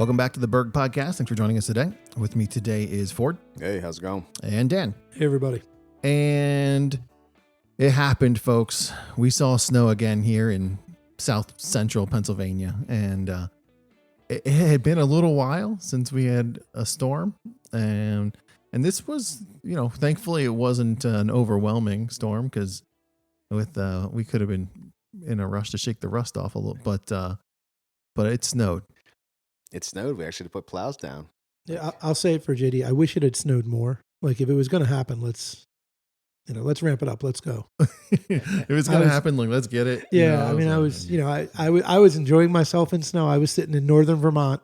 Welcome back to the Berg podcast. Thanks for joining us today. With me today is Ford. Hey, how's it going? And Dan. Hey, everybody. And it happened, folks. We saw snow again here in south central Pennsylvania. And it had been a little while since we had a storm. And this was, thankfully it wasn't an overwhelming storm because we could have been in a rush to shake the rust off a little, but it snowed. It snowed. We actually put plows down. Yeah, I'll say it for JD. I wish it had snowed more. Like if it was going to happen, let's ramp it up. Let's go. If it's going to happen, like let's get it. Yeah, I was enjoying myself in snow. I was sitting in northern Vermont,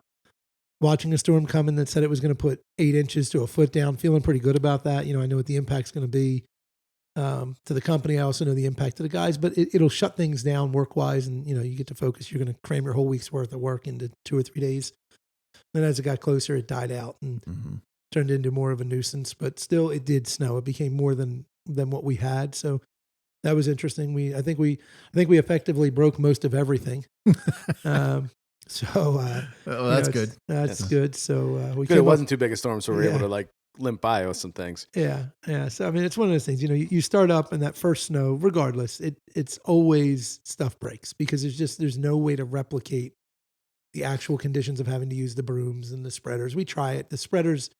watching a storm coming that said it was going to put 8 inches to a foot down. Feeling pretty good about that. I know what the impact's going to be to the company. I also know the impact to the guys, but it'll shut things down work wise, and you get to focus. You're going to cram your whole week's worth of work into 2 or 3 days. Then as it got closer, it died out and turned into more of a nuisance. But still, it did snow. It became more than what we had. So that was interesting. I think we effectively broke most of everything. That's good. That's good. So it wasn't too big a storm, so we were able to limp by with some things. Yeah. So it's one of those things. You start up and that first snow, regardless, it's always stuff breaks because there's no way to replicate the actual conditions of having to use the brooms and the spreaders. We try it. The spreaders,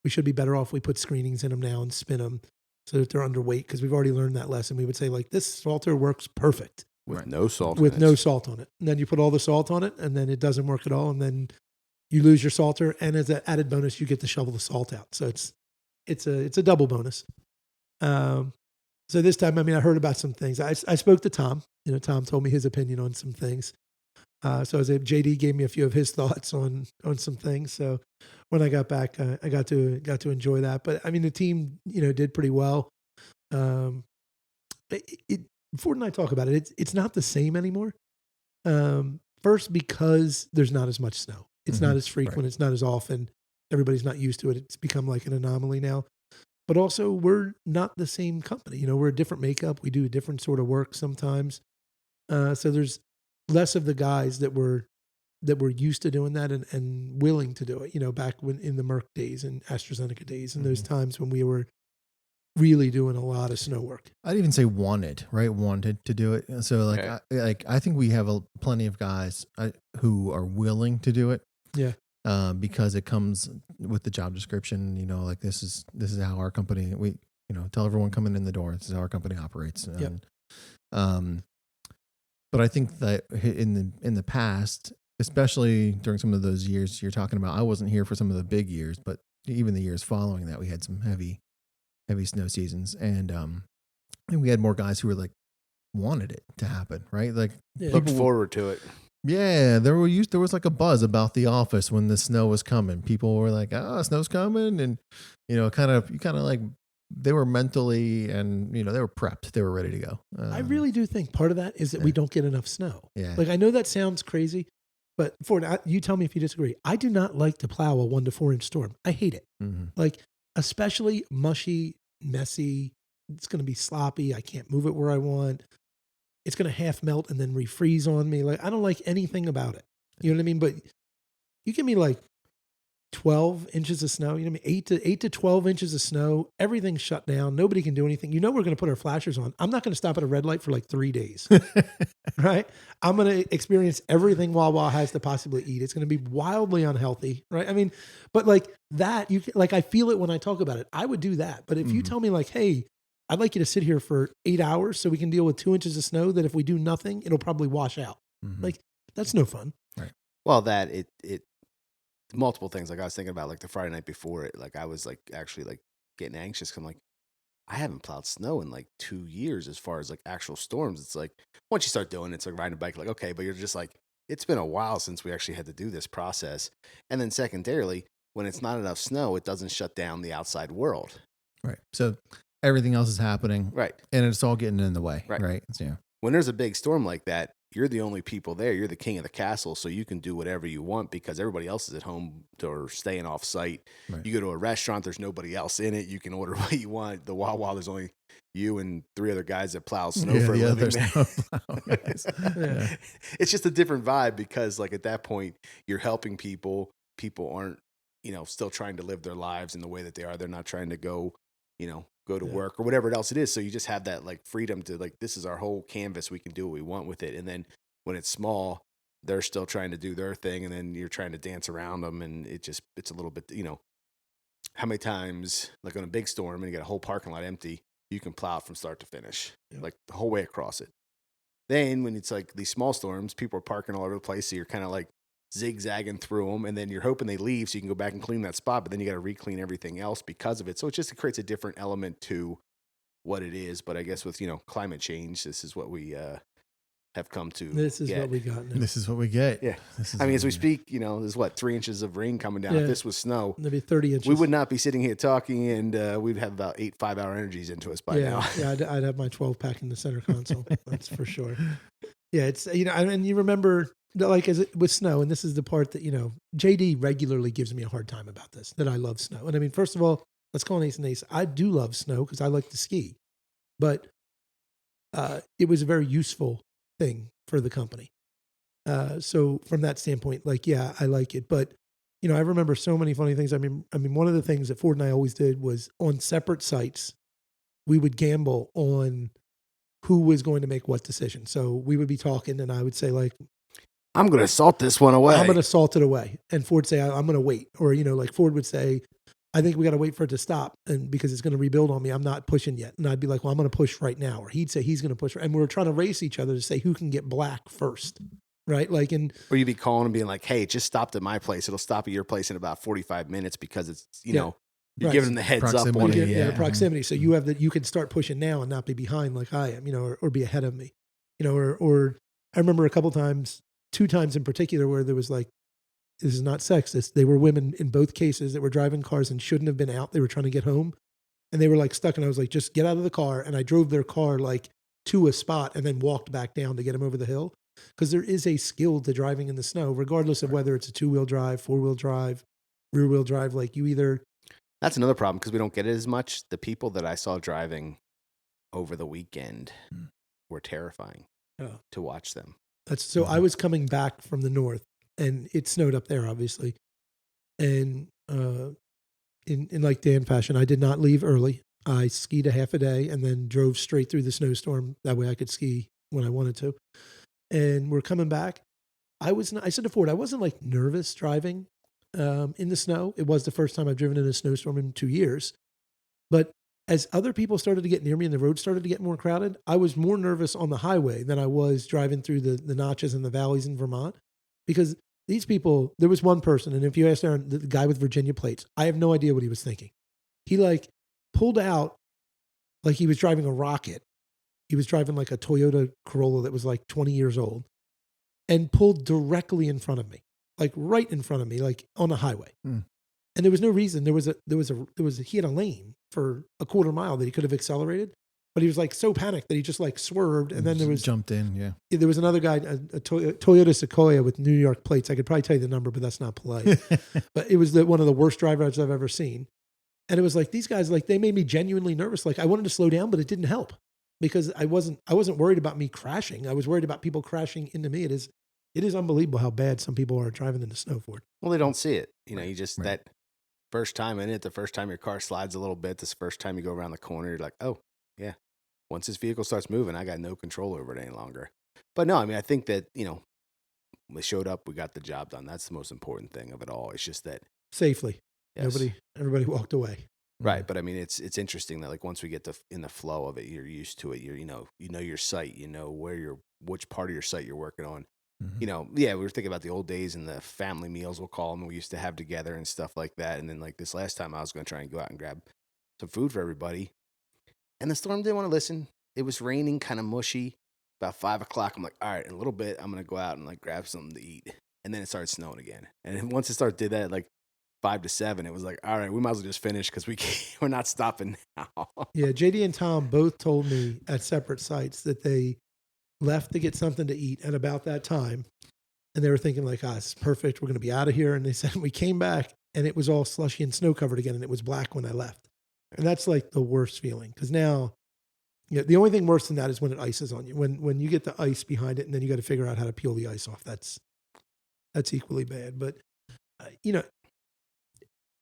we should be better off. We put screenings in them now and spin them so that they're underweight because we've already learned that lesson. We would say this salter works perfect. With no salt on it. And then you put all the salt on it and then it doesn't work at all. And then you lose your salter. And as an added bonus, you get to shovel the salt out. So it's a double bonus. So this time, I heard about some things. I spoke to Tom. Tom told me his opinion on some things. So JD gave me a few of his thoughts on some things. So when I got back, I got to enjoy that. But the team, did pretty well. Ford and I talk about it. It's not the same anymore. First, because there's not as much snow. It's not as frequent. Right. It's not as often. Everybody's not used to it. It's become like an anomaly now. But also, we're not the same company. We're a different makeup. We do a different sort of work sometimes. So there's less of the guys that were used to doing that and willing to do it, back when in the Merck days and AstraZeneca days and those times when we were really doing a lot of snow work. I'd even say wanted to do it. So I think we have plenty of guys who are willing to do it. Yeah. Because it comes with the job description, this is how our company, we, tell everyone coming in the door, this is how our company operates. And, but I think that in the past, especially during some of those years you're talking about, I wasn't here for some of the big years, but even the years following that, we had some heavy snow seasons, and we had more guys who were wanted it to happen, right? Looked forward to it. Yeah, there was a buzz about the office when the snow was coming. People were like, "Oh, snow's coming," and they were mentally and they were prepped. They were ready to go. I really do think part of that is that we don't get enough snow. Yeah. I know that sounds crazy, but Ford, you tell me if you disagree. I do not like to plow a 1 to 4 inch storm. I hate it. Mm-hmm. Especially mushy, messy. It's going to be sloppy. I can't move it where I want. It's going to half melt and then refreeze on me. I don't like anything about it. You know what I mean? But you give me 12 inches of snow, 8 to 12 inches of snow, everything's shut down. Nobody can do anything. We're going to put our flashers on. I'm not going to stop at a red light for 3 days, right? I'm going to experience everything Wawa has to possibly eat. It's going to be wildly unhealthy, right? But that, I feel it when I talk about it. I would do that. But if you tell me hey, I'd like you to sit here for 8 hours so we can deal with 2 inches of snow that if we do nothing, it'll probably wash out. That's no fun. Right. Well, that it multiple things. I was thinking about the Friday night before it. I was actually getting anxious. Cause I'm I haven't plowed snow in 2 years as far as actual storms. It's once you start doing it, it's riding a bike. Okay, but you're just it's been a while since we actually had to do this process. And then secondarily, when it's not enough snow, it doesn't shut down the outside world. Right. So everything else is happening. Right. And it's all getting in the way. Right. So, when there's a big storm like that, you're the only people there. You're the king of the castle, so you can do whatever you want because everybody else is at home or staying off site. Right. You go to a restaurant, there's nobody else in it. You can order what you want. The Wawa, there's only you and 3 other guys that plow snow for a living. It's just a different vibe because at that point, you're helping people. people aren't, still trying to live their lives in the way that they are. They're not trying to go to work or whatever else it is. So you just have that like freedom to like, this is our whole canvas. We can do what we want with it. And then when it's small, they're still trying to do their thing. And then you're trying to dance around them. And it's a little bit, how many times like on a big storm and you got a whole parking lot empty, you can plow from start to finish, like the whole way across it. Then when it's like these small storms, people are parking all over the place. So you're kind of like zigzagging through them, and then you're hoping they leave so you can go back and clean that spot, but then you got to re-clean everything else because of it. So it creates a different element to what it is. But I guess with, climate change, this is what we have come to. This is what we got now. This is what we get. Yeah. I mean, as we speak, there's 3 inches of rain coming down. Yeah. If this was snow, There'd be 30 inches. we would not be sitting here talking, and we'd have about 8 5-hour energies into us by now. Yeah, I'd have my 12 pack in the center console. That's for sure. Yeah, it's, and you remember, like, with snow, and this is the part that, JD regularly gives me a hard time about this, that I love snow. And I mean, first of all, let's call an ace and ace. I do love snow because I like to ski, but it was a very useful thing for the company. So from that standpoint, like, yeah, I like it. But, I remember so many funny things. I mean, one of the things that Ford and I always did was on separate sites, we would gamble on who was going to make what decision. So we would be talking and I would say like, I'm going to salt this one away. I'm going to salt it away. And Ford would say, I'm going to wait. Or, like Ford would say, I think we got to wait for it to stop. And because it's going to rebuild on me, I'm not pushing yet. And I'd be like, well, I'm going to push right now. Or he'd say he's going to push. And we were trying to race each other to say who can get black first. Right. Like, or you'd be calling and being like, hey, it just stopped at my place. It'll stop at your place in about 45 minutes because it's, you're giving them the heads Proximity, up on it. Yeah, proximity. So you can start pushing now and not be behind like I am, or be ahead of me, or I remember a couple times, 2 times in particular, where there was like, this is not sexist. They were women in both cases that were driving cars and shouldn't have been out. They were trying to get home and they were like stuck. And I was like, just get out of the car. And I drove their car like to a spot and then walked back down to get them over the hill. Because there is a skill to driving in the snow, regardless of whether it's a 2-wheel drive, 4-wheel drive, rear-wheel drive. Like you either... That's another problem because we don't get it as much. The people that I saw driving over the weekend were terrifying to watch them. So I was coming back from the north and it snowed up there, obviously. And in like Dan fashion, I did not leave early. I skied a half a day and then drove straight through the snowstorm. That way I could ski when I wanted to. And we're coming back. I said to Ford, I wasn't like nervous driving in the snow. It was the first time I've driven in a snowstorm in 2 years. But as other people started to get near me and the road started to get more crowded, I was more nervous on the highway than I was driving through the notches and the valleys in Vermont. Because these people, there was one person, and if you ask Aaron, the guy with Virginia plates, I have no idea what he was thinking. He like pulled out like he was driving a rocket. He was driving like a Toyota Corolla that was like 20 years old and pulled directly in front of me, like right in front of me, like on the highway. And there was no reason. He had a lane for a quarter mile that he could have accelerated, but he was like so panicked that he just like swerved. And then jumped in. Yeah. There was another guy, a Toyota Sequoia with New York plates. I could probably tell you the number, but that's not polite. But it was one of the worst drivers I've ever seen. And it was like, these guys, like they made me genuinely nervous. Like I wanted to slow down, but it didn't help. Because I wasn't worried about me crashing. I was worried about people crashing into me. It is unbelievable how bad some people are driving in the snow, Ford. Well, they don't see it. You just that first time in it, the first time your car slides a little bit, this first time you go around the corner, you're like, oh, yeah. Once this vehicle starts moving, I got no control over it any longer. But no, I mean, I think that, we showed up, we got the job done. That's the most important thing of it all. It's just that. Safely. Yes. Everybody walked away. Right, but I mean, it's interesting that like once we get in the flow of it, you're used to it. You know your site, which part of your site you're working on. Mm-hmm. We were thinking about the old days and the family meals, we'll call them, we used to have together and stuff like that. And then like this last time, I was going to try and go out and grab some food for everybody, and the storm didn't want to listen. It was raining, kind of mushy. About 5 o'clock, I'm like, all right, in a little bit, I'm going to go out and like grab something to eat. And then it started snowing again. And then once it did that, like 5 to 7, it was like, all right, we might as well just finish because we're not stopping now. Yeah, JD and Tom both told me at separate sites that they left to get something to eat at about that time. And they were thinking like, it's perfect. We're going to be out of here. And they said, we came back and it was all slushy and snow covered again. And it was black when I left. And that's like the worst feeling. Because now, the only thing worse than that is when it ices on you. When you get the ice behind it and then you got to figure out how to peel the ice off. That's equally bad. But you know,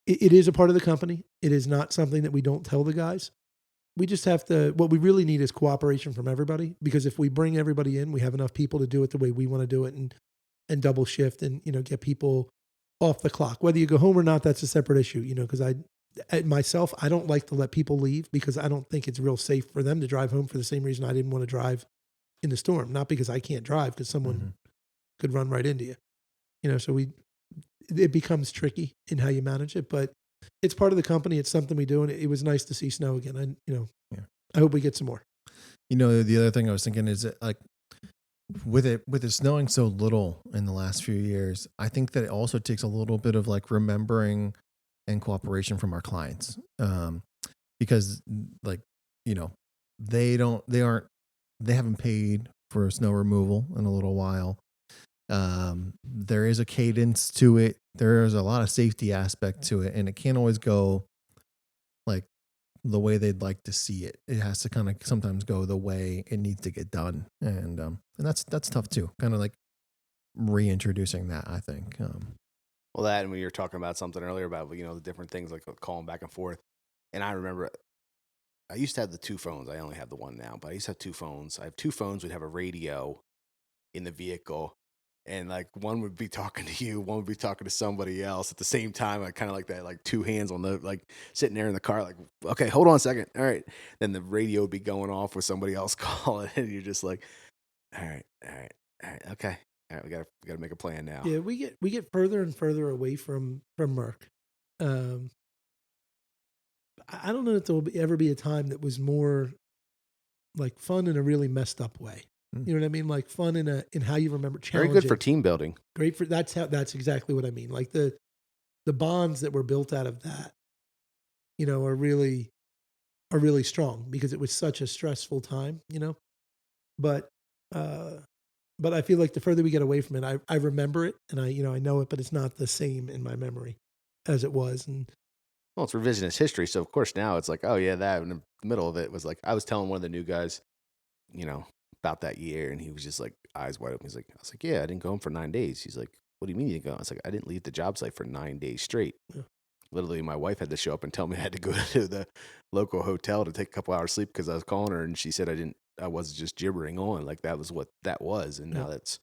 it is a part of the company. It is not something that we don't tell the guys. We just have to, what we really need is cooperation from everybody, because if we bring everybody in, we have enough people to do it the way we want to do it, and double shift and, get people off the clock. Whether you go home or not, that's a separate issue, because I don't like to let people leave, because I don't think it's real safe for them to drive home, for the same reason I didn't want to drive in the storm. Not because I can't drive, because someone could run right into you. So it becomes tricky in how you manage it, but it's part of the company. It's something we do, and it was nice to see snow again. I hope we get some more. The other thing I was thinking is that, like, with it snowing so little in the last few years, I think that it also takes a little bit of like remembering and cooperation from our clients, because like, they haven't paid for snow removal in a little while. There is a cadence to it. There is a lot of safety aspect to it, and it can't always go like the way they'd like to see it. It has to kind of sometimes go the way it needs to get done, and that's tough too. Kind of like reintroducing that, I think. Well, that, and we were talking about something earlier about the different things like calling back and forth, and I remember I used to have the two phones. I only have the one now, but I used to have two phones. I have two phones. We'd have a radio in the vehicle. And like one would be talking to you, one would be talking to somebody else at the same time. I kind of like that, like two hands on the, like sitting there in the car, like, okay, hold on a second. All right. Then the radio would be going off with somebody else calling, and you're just like, all right, okay. All right, we gotta make a plan now. Yeah, we get further and further away from Merck. I don't know if there will ever be a time that was more like fun in a really messed up way. You know what I mean? Like fun in how you remember, challenging. Very good for team building. Great for that's exactly what I mean. Like the bonds that were built out of that, are really strong, because it was such a stressful time, But I feel like the further we get away from it, I remember it, and I know it, but it's not the same in my memory as it was. And well, it's revisionist history, so of course now it's like, oh yeah, that in the middle of it was like, I was telling one of the new guys, about that year, and he was just like eyes wide open. He's like, I was like, yeah, I didn't go home for 9 days. He's like, what do you mean you didn't go? I was like, I didn't leave the job site for 9 days straight. Yeah. Literally, my wife had to show up and tell me I had to go to the local hotel to take a couple hours sleep because I was calling her, and she said I wasn't just gibbering on. Like that was what that was, and now that's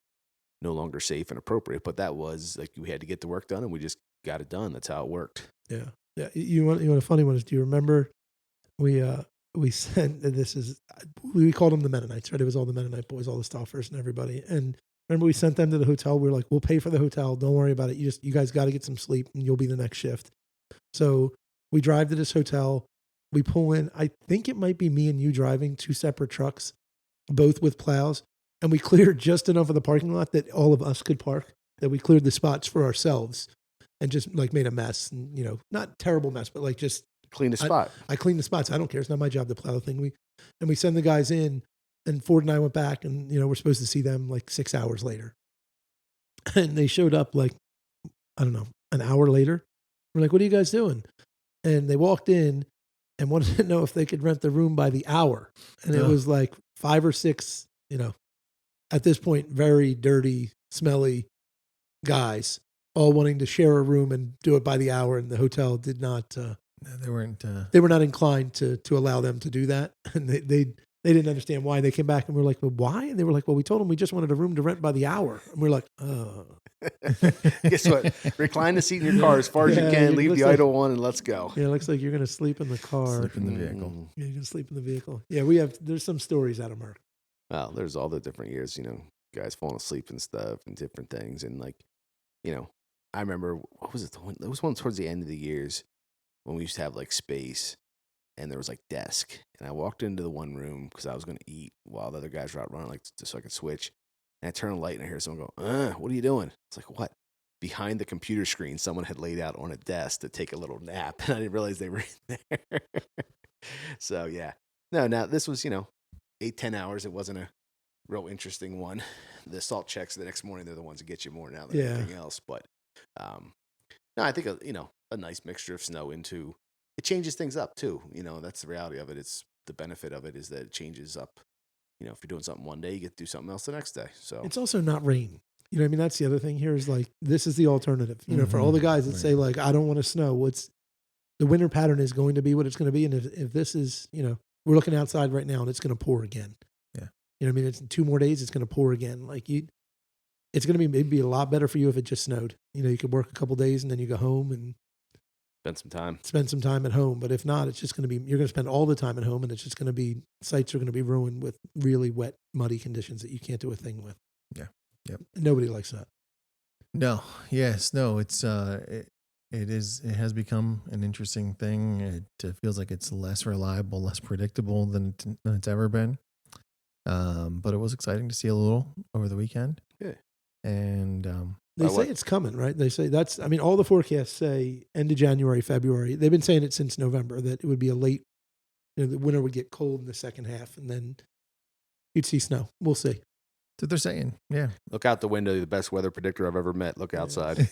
no longer safe and appropriate. But that was like, we had to get the work done, and we just got it done. That's how it worked. Yeah. You want a funny one is, do you remember we sent, we called them the Mennonites, right? It was all the Mennonite boys, all the Stoffers and everybody. And remember, we sent them to the hotel. We were like, we'll pay for the hotel. Don't worry about it. You guys got to get some sleep, and you'll be the next shift. So we drive to this hotel. We pull in. I think it might be me and you driving, two separate trucks, both with plows. And we cleared just enough of the parking lot that all of us could park, that we cleared the spots for ourselves, and just like made a mess. And, not terrible mess, but like just clean the spot. I clean the spots. I don't care. It's not my job to plow the thing. We send the guys in, and Ford and I went back, and we're supposed to see them like 6 hours later, and they showed up like, I don't know, an hour later. We're like, what are you guys doing? And they walked in and wanted to know if they could rent the room by the hour, and it was like 5 or 6, at this point, very dirty, smelly guys, all wanting to share a room and do it by the hour, and the hotel did not. They weren't. They were not inclined to allow them to do that, and they didn't understand why. They came back and we were like, well, why? And they were like, well, we told them we just wanted a room to rent by the hour, and we're like, oh. Guess what? Recline the seat in your car as far as you can. Leave the idle one, and let's go. Yeah, it looks like you're going to sleep in the car. Sleep in the vehicle. Yeah, you're going to sleep in the vehicle. Yeah, there's some stories out of Merck. Well, there's all the different years, guys falling asleep and stuff and different things, and like, I remember, what was it? There was one towards the end of the years when we used to have like space, and there was like desk, and I walked into the one room because I was going to eat while the other guys were out running, like just so I could switch. And I turn a light, and I hear someone go, what are you doing? It's like, what? Behind the computer screen, someone had laid out on a desk to take a little nap, and I didn't realize they were in there. So yeah, now this was 8-10 hours. It wasn't a real interesting one. The salt checks the next morning, they're the ones that get you more now than anything else. But no, I think a nice mixture of snow into it changes things up too. That's the reality of it. It's the benefit of it is that it changes up. If you're doing something one day, you get to do something else the next day. So it's also not rain. You know what I mean? That's the other thing here is like, this is the alternative, you know, for all the guys that say like, I don't want to snow. The winter pattern is going to be what it's going to be. And if this is, you know, we're looking outside right now and it's going to pour again. Yeah. You know what I mean? It's 2 more days. It's going to pour again. Like it's going to be maybe a lot better for you if it just snowed. You know, you could work a couple days and then you go home and spend some time at home. But if not, it's just going to be, you're going to spend all the time at home and it's just going to be, sites are going to be ruined with really wet, muddy conditions that you can't do a thing with. Yeah. Yep. Nobody likes that. No. Yes. No. It's it has become an interesting thing. It feels like it's less reliable, less predictable than it's ever been. But it was exciting to see a little over the weekend. Yeah. And they say it's coming, right? They say all the forecasts say end of January, February. They've been saying it since November that it would be a late, you know, the winter would get cold in the second half and then you'd see snow. We'll see. That's what they're saying. Yeah. Look out the window. The best weather predictor I've ever met. Look outside.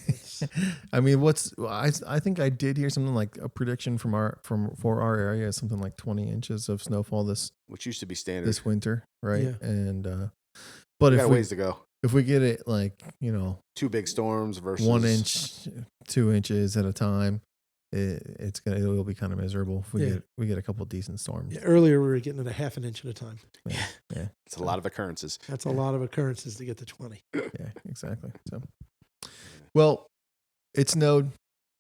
I mean, I think I did hear something like a prediction for our area, something like 20 inches of snowfall which used to be standard this winter, right? Yeah. And but we if got ways to go. If we get it like, you know, 2 big storms versus 1 inch, 2 inches at a time, it will be kind of miserable. If we get a couple of decent storms. Yeah, earlier we were getting it a half an inch at a time. Yeah. It's a lot of occurrences. That's a lot of occurrences to get to 20. Yeah, exactly. So, well, it snowed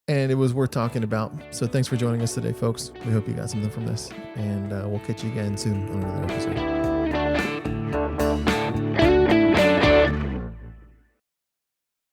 and it was worth talking about. So thanks for joining us today, folks. We hope you got something from this, and we'll catch you again soon on another episode.